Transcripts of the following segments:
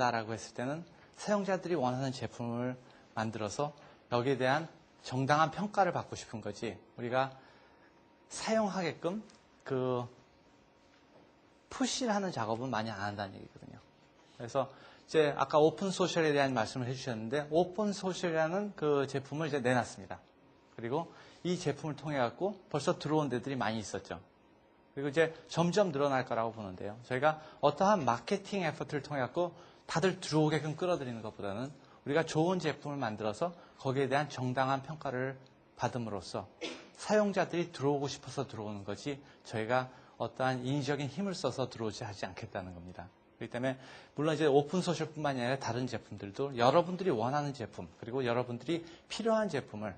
만든다라고 했을 때는 사용자들이 원하는 제품을 만들어서 여기에 대한 정당한 평가를 받고 싶은 거지, 우리가 사용하게끔 그 푸시를 하는 작업은 많이 안 한다는 얘기거든요. 그래서 이제 아까 오픈 소셜에 대한 말씀을 해주셨는데, 오픈 소셜이라는 그 제품을 이제 내놨습니다. 그리고 이 제품을 통해 갖고 벌써 들어온 데들이 많이 있었죠. 그리고 이제 점점 늘어날 거라고 보는데요. 저희가 어떠한 마케팅 에포트를 통해 갖고 다들 들어오게끔 끌어들이는 것보다는 우리가 좋은 제품을 만들어서 거기에 대한 정당한 평가를 받음으로써 사용자들이 들어오고 싶어서 들어오는 거지, 저희가 어떠한 인위적인 힘을 써서 들어오지 하지 않겠다는 겁니다. 그렇기 때문에 물론 이제 오픈 소셜뿐만이 아니라 다른 제품들도 여러분들이 원하는 제품, 그리고 여러분들이 필요한 제품을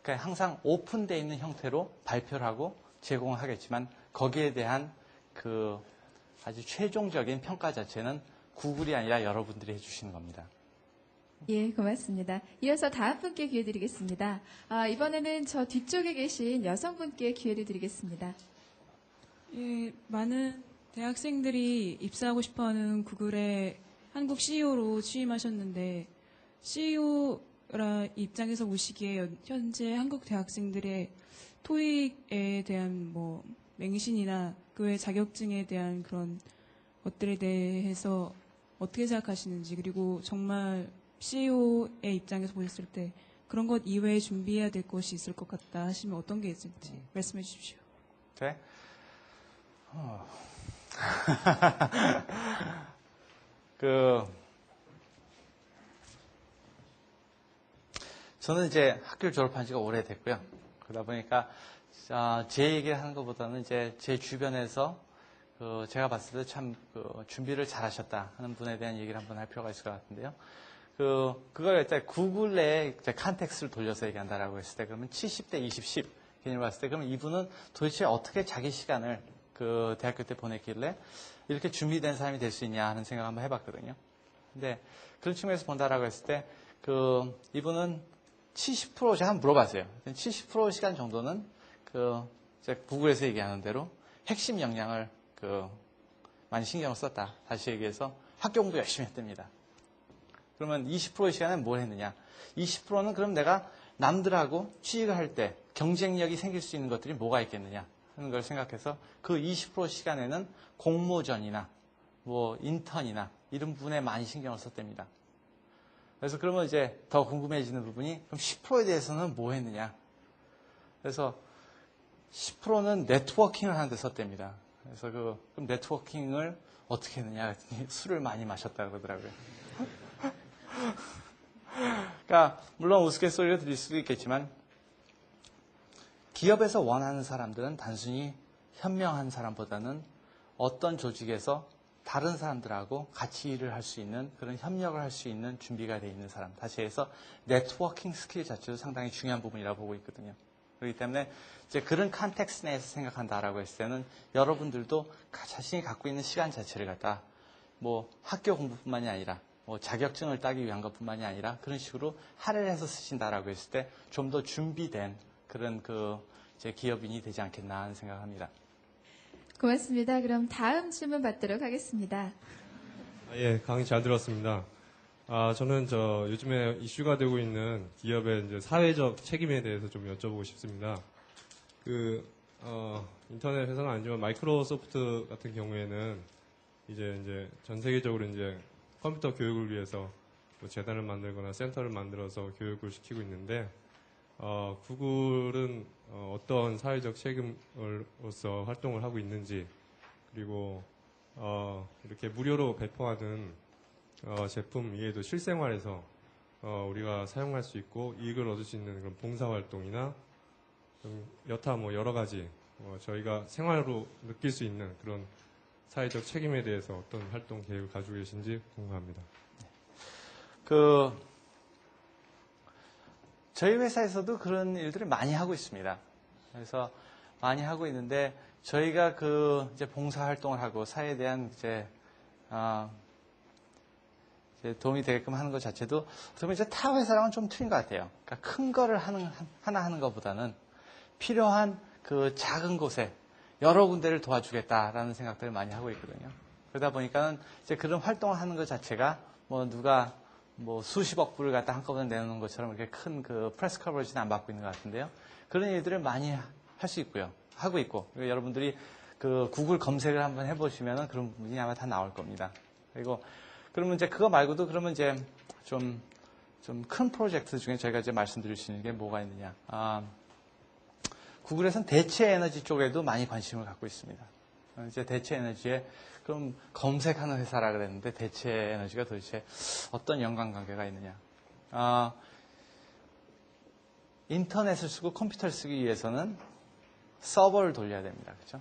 그러니까 항상 오픈되어 있는 형태로 발표를 하고 제공을 하겠지만, 거기에 대한 그 아주 최종적인 평가 자체는 구글이 아니라 여러분들이 해주시는 겁니다. 예, 고맙습니다. 이어서 다음 분께 기회 드리겠습니다. 이번에는 저 뒤쪽에 계신 여성분께 기회를 드리겠습니다. 예, 많은 대학생들이 입사하고 싶어하는 구글의 한국 CEO로 취임하셨는데, CEO라 입장에서 보시기에 현재 한국 대학생들의 토익에 대한 뭐 맹신이나 그 외 자격증에 대한 그런 것들에 대해서 어떻게 생각하시는지, 그리고 정말 CEO의 입장에서 보셨을 때 그런 것 이외에 준비해야 될 것이 있을 것 같다 하시면 어떤 게 있을지 말씀해 주십시오. 네. 저는 이제 학교를 졸업한 지가 오래됐고요. 그러다 보니까 제 얘기를 하는 것보다는 이제 제 주변에서 제가 봤을 때 참 준비를 잘하셨다 하는 분에 대한 얘기를 한번 할 필요가 있을 것 같은데요. 그걸 일단 구글 내에 컨텍스트를 돌려서 얘기한다라고 했을 때, 그러면 70대 20, 10 개념을 봤을 때, 그러면 이분은 도대체 어떻게 자기 시간을 그 대학교 때 보냈길래 이렇게 준비된 사람이 될 수 있냐 하는 생각을 한번 해봤거든요. 근데 그런 측면에서 본다라고 했을 때, 이분은 70% 제가 한번 물어봤어요. 70% 시간 정도는 이제 구글에서 얘기하는 대로 핵심 역량을 많이 신경을 썼다. 다시 얘기해서 학교 공부 열심히 했답니다. 그러면 20%의 시간은 뭘 했느냐? 20%는 그럼 내가 남들하고 취직을 할 때 경쟁력이 생길 수 있는 것들이 뭐가 있겠느냐 하는 걸 생각해서 그 20% 시간에는 공모전이나 뭐 인턴이나 이런 부분에 많이 신경을 썼답니다. 그래서 그러면 이제 더 궁금해지는 부분이, 그럼 10%에 대해서는 뭐 했느냐? 그래서 10%는 네트워킹을 하는 데 썼답니다. 그래서 그럼 네트워킹을 어떻게 했느냐 했더니 술을 많이 마셨다고 그러더라고요. 그러니까 물론 우스갯소리를 드릴 수도 있겠지만, 기업에서 원하는 사람들은 단순히 현명한 사람보다는 어떤 조직에서 다른 사람들하고 같이 일을 할 수 있는, 그런 협력을 할 수 있는 준비가 되어 있는 사람, 다시 해서 네트워킹 스킬 자체도 상당히 중요한 부분이라고 보고 있거든요. 그렇기 때문에 이제 그런 컨텍스트 내에서 생각한다라고 했을 때는 여러분들도 자신이 갖고 있는 시간 자체를 갖다 뭐 학교 공부뿐만이 아니라 뭐 자격증을 따기 위한 것뿐만이 아니라 그런 식으로 할애를 해서 쓰신다라고 했을 때 좀 더 준비된 그런 이제 기업인이 되지 않겠나 하는 생각합니다. 고맙습니다. 그럼 다음 질문 받도록 하겠습니다. 예, 강의 잘 들었습니다. 저는 요즘에 이슈가 되고 있는 기업의 이제 사회적 책임에 대해서 좀 여쭤보고 싶습니다. 인터넷 회사는 아니지만 마이크로소프트 같은 경우에는 이제 전 세계적으로 이제 컴퓨터 교육을 위해서 뭐 재단을 만들거나 센터를 만들어서 교육을 시키고 있는데, 구글은 어떤 사회적 책임으로서 활동을 하고 있는지, 그리고 이렇게 무료로 배포하는 제품 이외에도 실생활에서 우리가 사용할 수 있고 이익을 얻을 수 있는 그런 봉사활동이나 여타 뭐 여러 가지 저희가 생활로 느낄 수 있는 그런 사회적 책임에 대해서 어떤 활동 계획을 가지고 계신지 궁금합니다. 저희 회사에서도 그런 일들을 많이 하고 있습니다. 그래서 많이 하고 있는데, 저희가 이제 봉사활동을 하고 사회에 대한 이제 도움이 되게끔 하는 것 자체도 어떻게 보면 이제 타 회사랑은 좀 틀린 것 같아요. 그러니까 큰 거를 하나 하는 것보다는 필요한 작은 곳에 여러 군데를 도와주겠다라는 생각들을 많이 하고 있거든요. 그러다 보니까는 이제 그런 활동을 하는 것 자체가 뭐 누가 뭐 수십억 불을 갖다 한꺼번에 내놓는 것처럼 이렇게 큰 그 프레스 커버리지는 안 받고 있는 것 같은데요. 그런 일들을 많이 할 수 있고요. 하고 있고. 그리고 여러분들이 그 구글 검색을 한번 해보시면은 그런 부분이 아마 다 나올 겁니다. 그리고 그러면 이제 그거 말고도 그러면 이제 좀 큰 프로젝트 중에 저희가 이제 말씀드릴 수 있는 게 뭐가 있느냐. 구글에서는 대체 에너지 쪽에도 많이 관심을 갖고 있습니다. 이제 대체 에너지에 그럼 검색하는 회사라 그랬는데 대체 에너지가 도대체 어떤 연관관계가 있느냐. 인터넷을 쓰고 컴퓨터를 쓰기 위해서는 서버를 돌려야 됩니다. 그렇죠?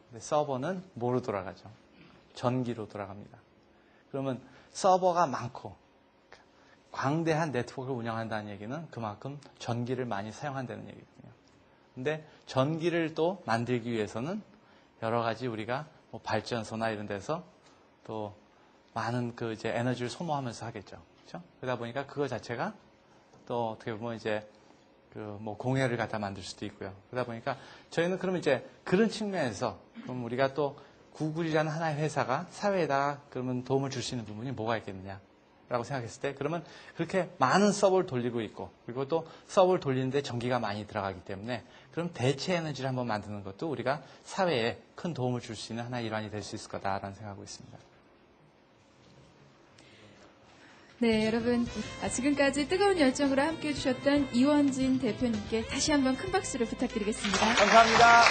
근데 서버는 뭐로 돌아가죠? 전기로 돌아갑니다. 그러면 서버가 많고 광대한 네트워크를 운영한다는 얘기는 그만큼 전기를 많이 사용한다는 얘기거든요. 근데 전기를 또 만들기 위해서는 여러 가지 우리가 뭐 발전소나 이런 데서 또 많은 그 이제 에너지를 소모하면서 하겠죠. 그렇죠? 그러다 보니까 그거 자체가 또 어떻게 보면 이제 그 뭐 공해를 갖다 만들 수도 있고요. 그러다 보니까 저희는 그러면 이제 그런 측면에서 그럼 우리가 또 구글이라는 하나의 회사가 사회에다가 그러면 도움을 줄 수 있는 부분이 뭐가 있겠느냐라고 생각했을 때 그러면 그렇게 많은 서버를 돌리고 있고 그리고 또 서버를 돌리는데 전기가 많이 들어가기 때문에 그럼 대체 에너지를 한번 만드는 것도 우리가 사회에 큰 도움을 줄 수 있는 하나의 일환이 될 수 있을 거다라는 생각하고 있습니다. 네, 여러분 지금까지 뜨거운 열정으로 함께해 주셨던 이원진 대표님께 다시 한번 큰 박수를 부탁드리겠습니다. 감사합니다.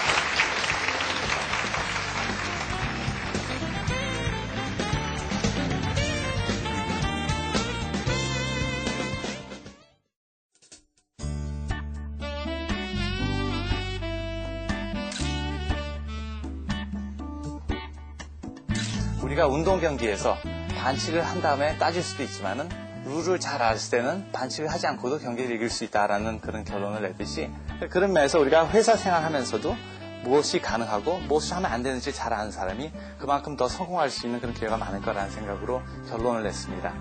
우리가 운동 경기에서 반칙을 한 다음에 따질 수도 있지만은 룰을 잘 알았을 때는 반칙을 하지 않고도 경기를 이길 수 있다라는 그런 결론을 내듯이 그런 면에서 우리가 회사 생활하면서도 무엇이 가능하고 무엇이 하면 안 되는지 잘 아는 사람이 그만큼 더 성공할 수 있는 그런 기회가 많을 거라는 생각으로 결론을 냈습니다.